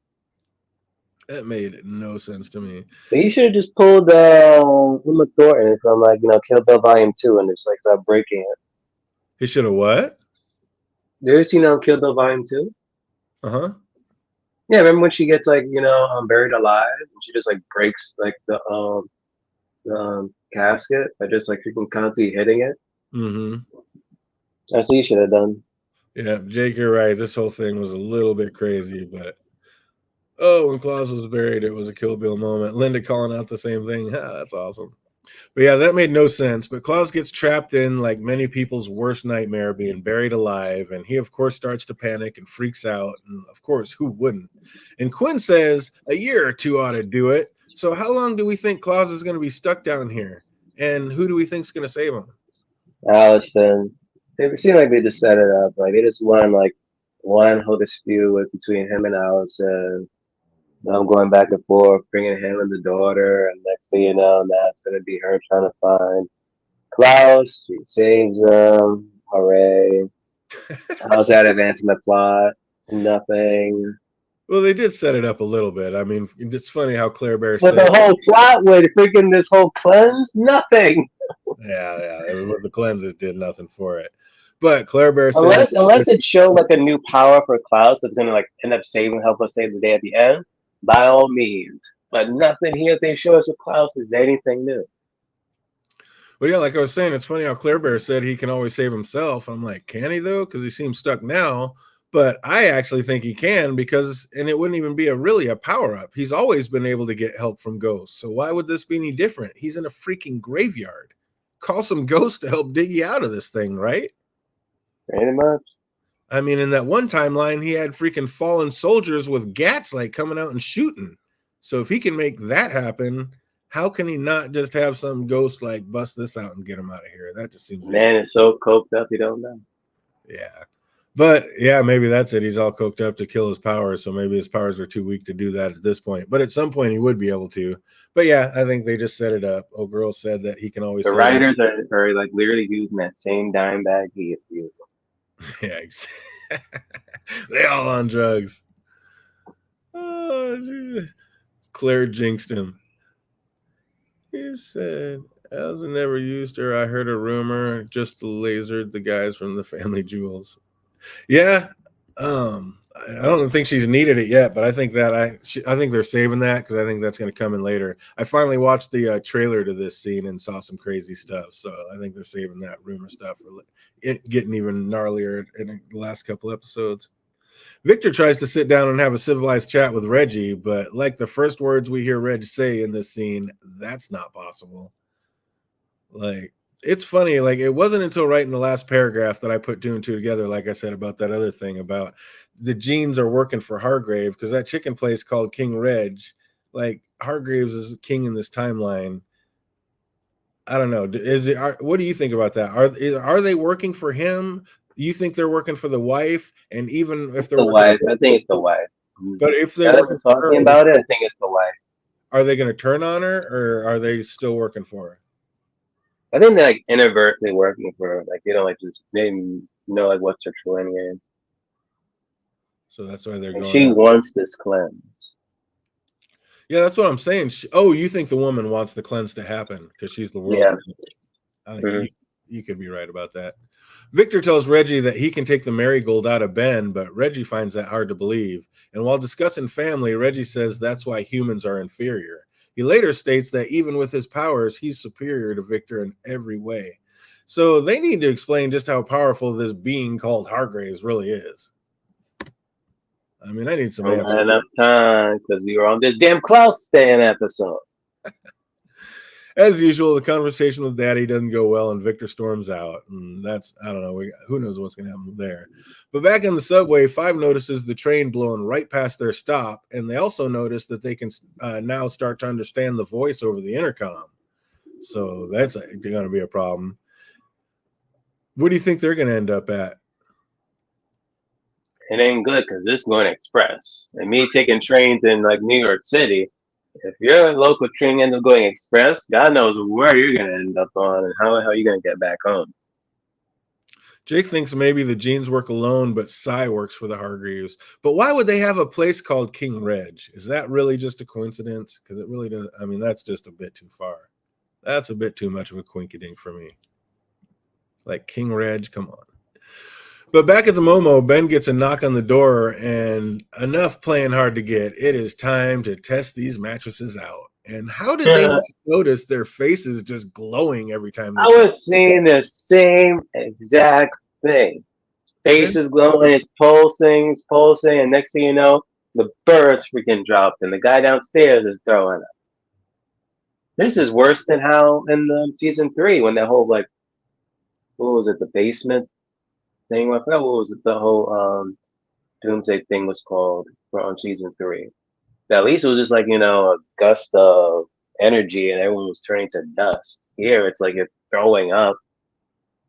That made no sense to me. But you should have just pulled Uma Thornton from like Kill Bill Volume 2 and just like start breaking it. He should have what? You ever seen Kill Bill Volume 2? Uh-huh. Yeah, remember when she gets like buried alive and she just like breaks like the casket by just like freaking constantly hitting it? Mm-hmm. That's what you should have done. Yeah, Jake, you're right. This whole thing was a little bit crazy, but when Claus was buried, it was a Kill Bill moment. Linda calling out the same thing. That's awesome. But yeah, that made no sense. But Claus gets trapped in like many people's worst nightmare, being buried alive. And he, of course, starts to panic and freaks out. And of course, who wouldn't? And Quinn says a year or two ought to do it. So how long do we think Claus is going to be stuck down here? And who do we think is going to save him? Allison. It seemed like they just set it up. Like they just won like one whole dispute between him and Allison. I'm going back and forth, bringing him and the daughter, and next thing you know, that's gonna be her trying to find Klaus. She saves him. Hooray! How's that advancing the plot? Nothing. Well, they did set it up a little bit. I mean, it's funny how Claire Bear But said, the whole plot with freaking this whole cleanse, nothing. yeah, it was the cleanses did nothing for it. But Claire Bear said, Unless it showed like a new power for Klaus that's gonna like end up help us save the day at the end, by all means. But nothing here they show us with Klaus is anything new. well, yeah, like I was saying, it's funny how Claire Bear said he can always save himself. I'm like, can he though? Because he seems stuck now. But I actually think he can because, and it wouldn't even be really a power up. He's always been able to get help from ghosts. So why would this be any different? He's in a freaking graveyard. Call some ghosts to help dig you out of this thing, right? Pretty much. I mean, in that one timeline, he had freaking fallen soldiers with gats like coming out and shooting. So if he can make that happen, how can he not just have some ghost like bust this out and get him out of here? That just seems Man is so coked up you don't know. yeah. But yeah, maybe that's it. He's all coked up to kill his powers, so maybe his powers are too weak to do that at this point. But at some point, he would be able to. But yeah, I think they just set it up. Old girl said that he can always. The writers are like literally using that same dime bag he is using. Yeah, they all on drugs. Oh, Claire jinxed him. He said, Elsa never used her. I heard a rumor, just lasered the guys from the family jewels. Yeah. I don't think she's needed it yet, but I think that I think they're saving that because I think that's going to come in later. I finally watched the trailer to this scene and saw some crazy stuff, so I think they're saving that rumor stuff for it getting even gnarlier in the last couple episodes. Victor tries to sit down and have a civilized chat with Reggie, but like the first words we hear Reg say in this scene, that's not possible. Like, it's funny, like it wasn't until right in the last paragraph that I put two and two together, like I said about that other thing about the genes are working for Hargrave, because that chicken place called King Reg, like Hargraves is king in this timeline. I don't know. What do you think about that? Are they working for him? You think they're working for the wife? And even if they're The working, wife. I think it's the wife. but if they're Now that working we're for her, talking about it, I think it's the wife. are they going to turn on her, or are they still working for her? I think they're like inadvertently working for her. Like they don't like just they know like what's her true endgame. So that's why they're And going she out. wants this cleanse. Yeah, that's what I'm saying. You think the woman wants the cleanse to happen because she's the world. Yeah. I think you could be right about that. Victor tells Reggie that he can take the marigold out of Ben, but Reggie finds that hard to believe. And while discussing family, Reggie says that's why humans are inferior. He later states that even with his powers, he's superior to Victor in every way. So they need to explain just how powerful this being called Hargraves really is. I mean, I need some answers. Not enough time because we were on this damn Klaus Stan episode. As usual, the conversation with Daddy doesn't go well, and Victor storms out. And that's, I don't know, who knows what's going to happen there. But back in the subway, Five notices the train blowing right past their stop, and they also notice that they can now start to understand the voice over the intercom. So that's going to be a problem. What do you think they're going to end up at? It ain't good because this is going express. And me taking trains in like New York City, if your local train ends up going express, God knows where you're going to end up on and how the hell you're going to get back home. Jake thinks maybe the Genes work alone, but Cy works for the Hargreaves. But why would they have a place called King Reg? Is that really just a coincidence? Because it really does. I mean, that's just a bit too far. That's a bit too much of a quinkydink for me. Like King Reg, come on. But back at the Momo, Ben gets a knock on the door, and enough playing hard to get. It is time to test these mattresses out. And how did they notice their faces just glowing every time? I was seeing the same exact thing. Face is glowing, it's pulsing, and next thing you know, the birds freaking dropped, and the guy downstairs is throwing up. This is worse than how in season 3 when that whole like, what was it, the basement thing? I forgot what was it, the whole Doomsday thing was called on season 3. At least it was just like a gust of energy, and everyone was turning to dust. Here, it's like you're throwing up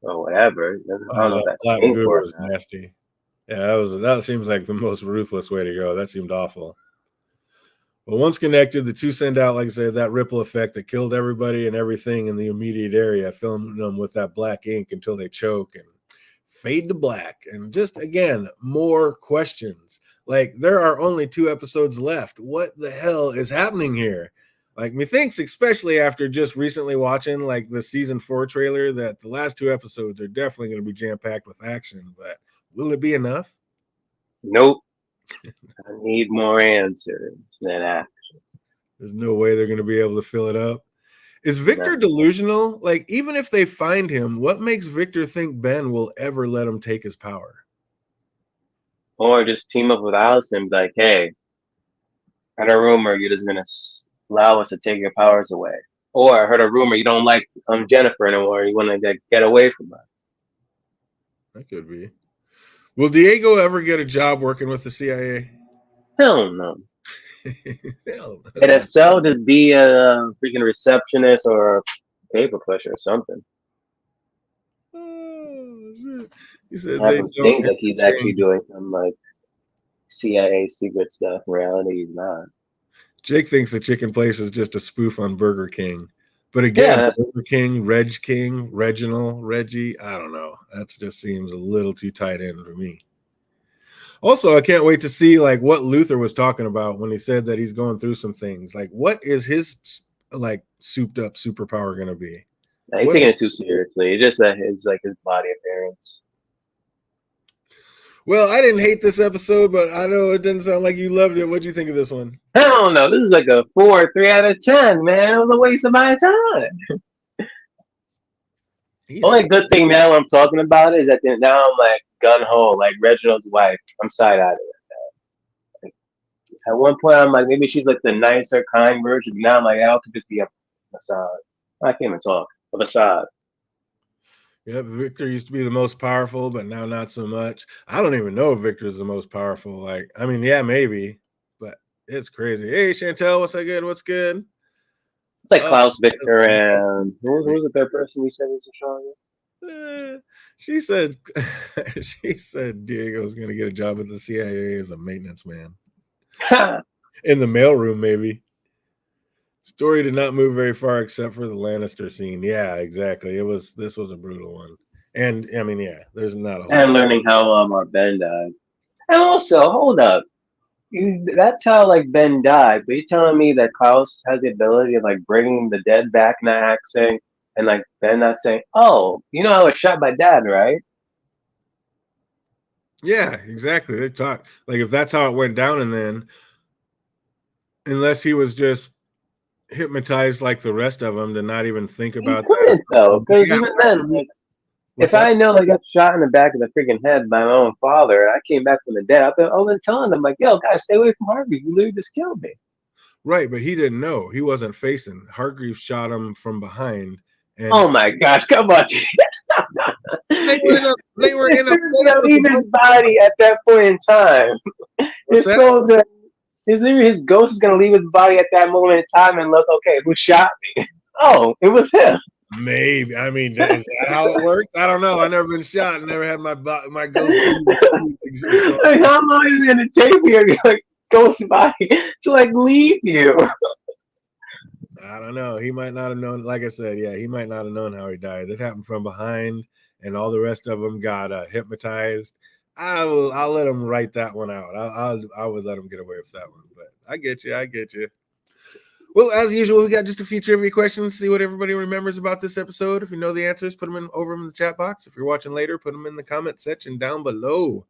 or whatever. I don't know if that's black painful goo or was not. nasty. Yeah, that seems like the most ruthless way to go. That seemed awful. Well, once connected, the two send out, like I said, that ripple effect that killed everybody and everything in the immediate area, filling them with that black ink until they choke. And fade to black. And just again, more questions. Like, there are only 2 episodes left. What the hell is happening here? Like, methinks, especially after just recently watching like the season 4 trailer, that the last 2 episodes are definitely going to be jam-packed with action. But will it be enough? Nope. I need more answers than that. There's no way they're going to be able to fill it up. Is Victor No. delusional? Like, even if they find him, what makes Victor think Ben will ever let him take his power? Or just team up with Alice and be like, hey, I heard a rumor you're just gonna allow us to take your powers away. Or I heard a rumor you don't like Jennifer anymore. You want to get away from her. That could be. Will Diego ever get a job working with the CIA? Hell no. Hell At no. Excel, just be a freaking receptionist or a paper pusher or something. Oh, shit. He said Have they him don't think that he's actually interchange. doing some like CIA secret stuff. In reality, he's not. Jake thinks the chicken place is just a spoof on Burger King. But again, Yeah, Burger King, Reginald, Reggie, I don't know. That just seems a little too tight end for me. Also, I can't wait to see like what Luther was talking about when he said that he's going through some things. Like, what is his like souped up superpower going to be? he's What taking is, it too seriously. It's just that his like his body appearance. well, I didn't hate this episode, but I know it didn't sound like you loved it. What do you think of this one? I don't know. This is like a 4, 3 out of 10, man. It was a waste of my time. He said, Only good thing now I'm talking about it is that now I'm like gun ho, like Reginald's wife. I'm side eyeing it. At one point, I'm like, maybe she's like the nicer, kind version. Now I'm like, how could this be a facade? I can't even talk. A facade. yeah, Victor used to be the most powerful, but now not so much. I don't even know if Victor's the most powerful. Like, I mean, yeah, maybe, but it's crazy. Hey, Chantel, what's that good? What's good? It's like Oh, Klaus Victor and who's the third person we said was stronger? she said she said Diego's gonna get a job at the CIA as a maintenance man. In the mailroom, maybe. Story did not move very far except for the Lannister scene. Yeah, exactly. This was a brutal one. And I mean, yeah, there's not a whole And lot. learning how our Ben died. And also, hold up. That's how like Ben died. But you're telling me that Klaus has the ability of like bringing the dead back, not accent, and like Ben not saying, "Oh, you know I was shot by Dad, right?" Yeah, exactly. They talk like if that's how it went down, and then unless he was just hypnotized like the rest of them to not even think He about that. couldn't though, because Yeah, even then, like what's if that? I know I got shot in the back of the freaking head by my own father, and I came back from the dead, I've been telling them like, "Yo, guys, stay away from Harvey. You literally just killed me." Right, but he didn't know. He wasn't facing. Hargreaves shot him from behind, and Oh my gosh, come on. they were in a they were His in a spirit's place gonna with a leave his bunch of people. body at that point in time. What's His that? soul's gonna, his ghost is gonna leave his body at that moment in time and look, okay, who shot me? Oh, it was him. Maybe. I mean, is that how it works? I don't know. I never been shot. Never had my ghost leave. Like, how long is it gonna take for your like, ghost body to like leave you? I don't know. He might not have known. Like I said, yeah, he might not have known how he died. It happened from behind, and all the rest of them got hypnotized. I'll let him write that one out. I would let him get away with that one. But I get you. I get you. Well, as usual, we got just a few trivia questions. See what everybody remembers about this episode. If you know the answers, put them over in the chat box. If you're watching later, put them in the comment section down below.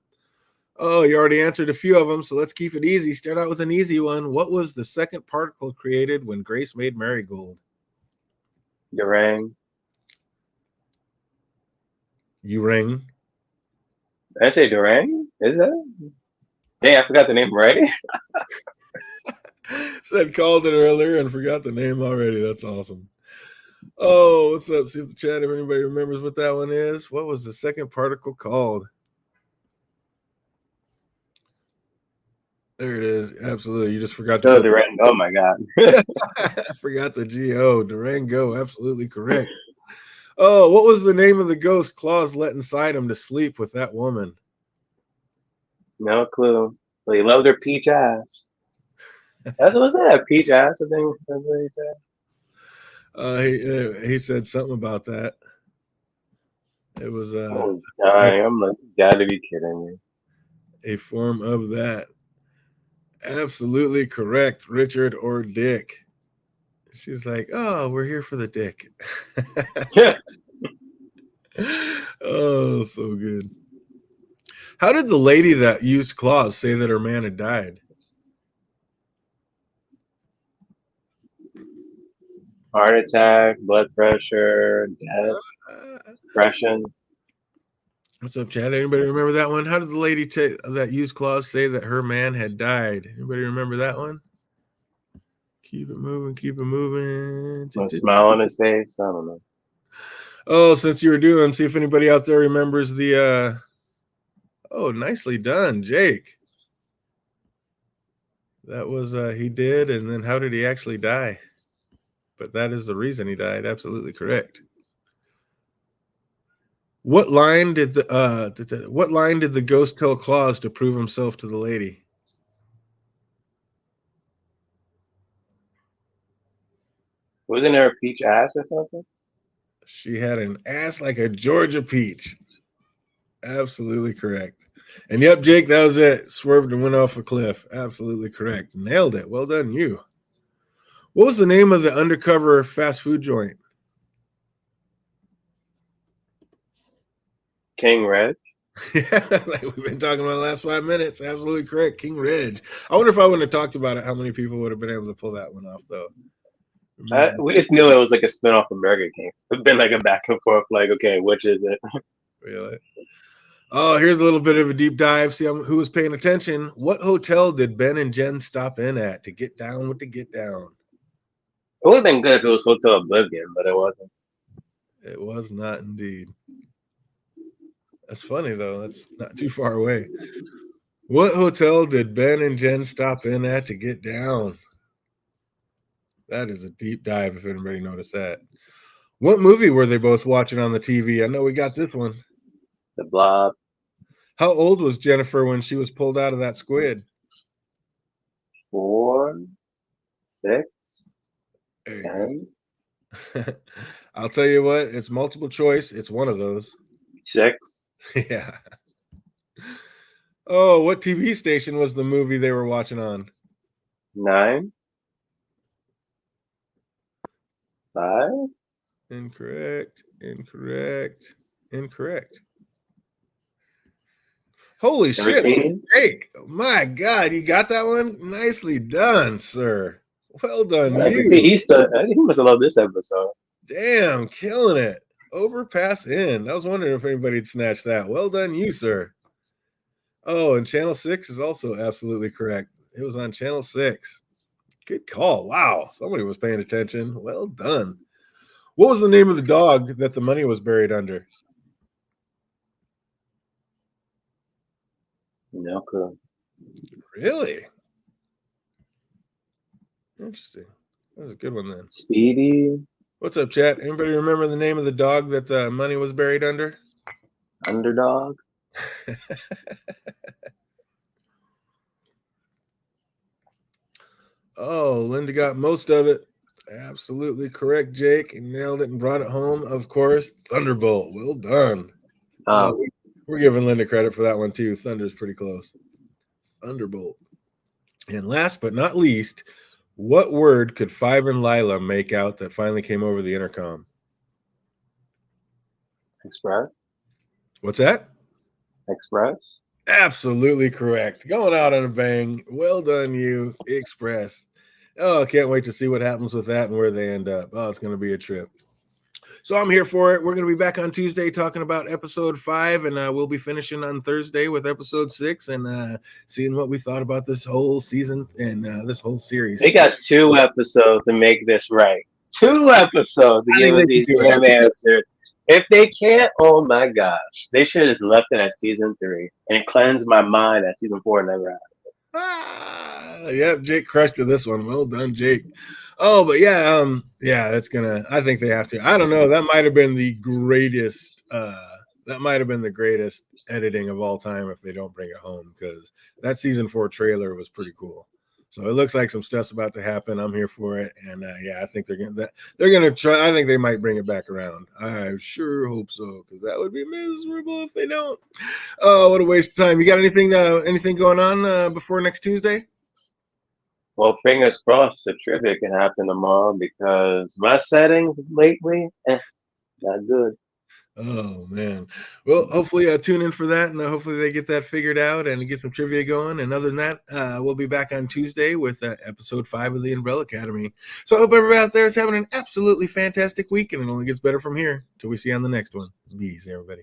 Oh, you already answered a few of them, so let's keep it easy. Start out with an easy one. What was the second particle created when Grace made Marigold? Durang. You ring. Did I say Durang? Is that? Dang, I forgot the name already. Said called it earlier and forgot the name already. That's awesome. Oh, what's up? See if the chat, if anybody remembers what that one is. What was the second particle called? There it is. Absolutely. You just forgot to Oh, put Durang. Oh my god. I forgot the G-O. Durango. Absolutely correct. Oh, what was the name of the ghost Claus let inside him to sleep with that woman? No clue. Well, he loved her peach ass. That's what was that? Peach ass, I think that's what he said. He said something about that. It was Oh, dying. I'm like, you gotta be kidding me. a form of that. Absolutely correct, Richard or Dick. She's like, oh, we're here for the dick. Yeah. Oh, so good. How did the lady that used claws say that her man had died? Heart attack, blood pressure, death, depression. What's up, Chad? Anybody remember that one? How did the lady that used claws say that her man had died? Anybody remember that one? Keep it moving, keep it moving. A smile on his face. I don't know. Oh, since you were doing, see if anybody out there remembers the oh, nicely done, Jake. That was he did, and then how did he actually die? But that is the reason he died. Absolutely correct. What line did the ghost tell Claus to prove himself to the lady? Wasn't there a peach ass or something? She had an ass like a Georgia peach. Absolutely correct. And yep, Jake, that was it. Swerved and went off a cliff. Absolutely correct. Nailed it. Well done, you. What was the name of the undercover fast food joint? King Red. Yeah, like we've been talking about the last 5 minutes. Absolutely correct. King Reg. I wonder if I wouldn't have talked about it, how many people would have been able to pull that one off, though. We just knew it was like a spinoff of Burger King. It's been like a back and forth, like, okay, which is it? Really? Oh, here's a little bit of a deep dive. See who was paying attention. What hotel did Ben and Jen stop in at to get down with the get down? It would have been good if it was Hotel Oblivion, but it wasn't. It was not indeed. That's funny, though. That's not too far away. What hotel did Ben and Jen stop in at to get down? That is a deep dive, if anybody noticed that. What movie were they both watching on the TV? I know we got this one. The Blob. How old was Jennifer when she was pulled out of that squid? 4, 6, There you 10, go. I'll tell you what, it's multiple choice. It's one of those. 6. Yeah. Oh, what TV station was the movie they were watching on? 9, 5. Incorrect. Incorrect. Incorrect. Holy shit. 13. Jake. My God, you got that one? Nicely done, sir. Well done, I can you. see he must have loved this episode. Damn, killing it. Overpass in. I was wondering if anybody'd snatch that. Well done, you, sir. Oh, and Channel 6 is also absolutely correct. It was on Channel 6. Good call. Wow. Somebody was paying attention. Well done. What was the name of the dog that the money was buried under? No clue. Really? Interesting. That was a good one then. Speedy. What's up, chat? Anybody remember the name of the dog that the money was buried under? Underdog. Oh, Linda got most of it. Absolutely correct, Jake. And nailed it and brought it home. Of course, Thunderbolt. Well done. We're giving Linda credit for that one, too. Thunder's pretty close. Thunderbolt. And last but not least, what word could Five and Lila make out that finally came over the intercom? Express. What's that? Express. Absolutely correct. Going out on a bang. Well done, you. Express. Oh, can't wait to see what happens with that and where they end up. Oh, it's going to be a trip. So I'm here for it. We're going to be back on Tuesday talking about episode 5, and we'll be finishing on Thursday with episode 6 and seeing what we thought about this whole season and this whole series. They got 2 episodes to make this right. 2 episodes to give us these damn answers. If they can't, oh my gosh, they should have just left it at season 3 and cleansed my mind at season 4 never happened. Yep, Jake crushed to this one. Well done, Jake. Oh, but yeah, that's gonna. I think they have to. I don't know. That might have been the greatest. That might have been the greatest editing of all time if they don't bring it home, because that season 4 trailer was pretty cool. So it looks like some stuff's about to happen. I'm here for it, and yeah, I think they're gonna try. I think they might bring it back around. I sure hope so, because that would be miserable if they don't. Oh, what a waste of time! You got anything going on before next Tuesday? Well, fingers crossed the trivia can happen tomorrow because my settings lately, not good. Oh man. Well, hopefully tune in for that, and hopefully they get that figured out and get some trivia going. And other than that, we'll be back on Tuesday with episode 5 of the Umbrella Academy. So I hope everybody out there is having an absolutely fantastic week, and it only gets better from here. Till we see you on the next one. Peace, everybody.